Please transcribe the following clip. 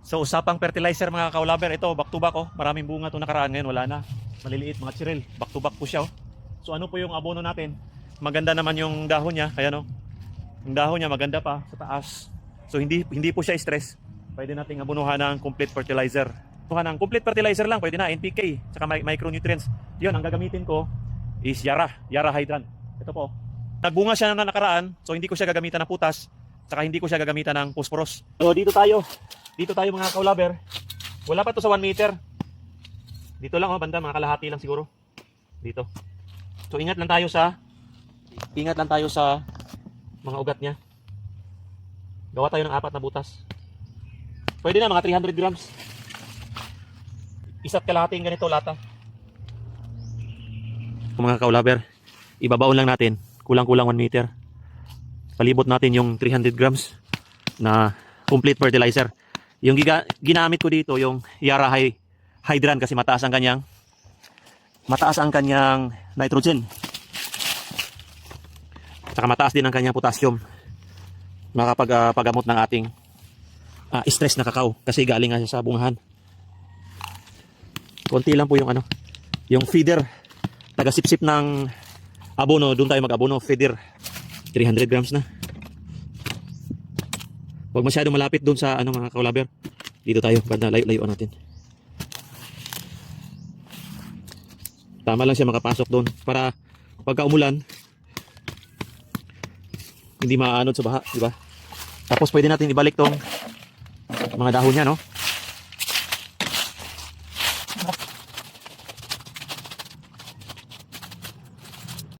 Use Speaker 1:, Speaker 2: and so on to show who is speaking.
Speaker 1: So usapang fertilizer mga kaulaber, ito back to back oh. Maraming bunga itong nakaraan, ngayon wala na. Maliliit mga tsiril, back to back po siya oh. So ano po yung abono natin? Maganda naman yung dahon niya, kaya no. Yung dahon niya maganda pa sa taas. So hindi po siya stress. Pwede nating abunuhan ng complete fertilizer. Abunuhan ng complete fertilizer lang, pwede na NPK, saka micronutrients. 'Yon ang gagamitin ko is Yara Hydran. Ito po. Nagbunga siya na nakaraan, so hindi ko siya gagamitan ng putas, saka hindi ko siya gagamitan ng phosphorus. So dito tayo mga kaulaber. Wala pa to sa 1 meter. Dito lang oh, banda mga kalahati lang siguro. Dito. So ingat lang tayo sa mga ugat niya. Gawa tayo ng 4 na butas. Pwede na mga 300 grams. Isa't kalahating ganito lata. Mga kaulaber, ibabaon lang natin. Kulang-kulang 1 meter. Palibot natin yung 300 grams na complete fertilizer. Yung ginamit ko dito, yung Yara Hydran kasi mataas ang kanyang nitrogen. Saka mataas din ang kanyang potassium. Makakapagpagamot ng ating stress na kakao kasi galing nga siya sa bungahan. Konti lang po yung feeder, taga-sip-sip ng abono, doon tayo mag-abono, feeder 300 grams na. Huwag masyado malapit doon sa mga kaulaber. Dito tayo, banda layo-layuan natin. Tama lang siya makapasok doon para pagka umulan hindi maanod sa baha, di ba? Tapos pwede natin ibalik tong mga dahon niya, no?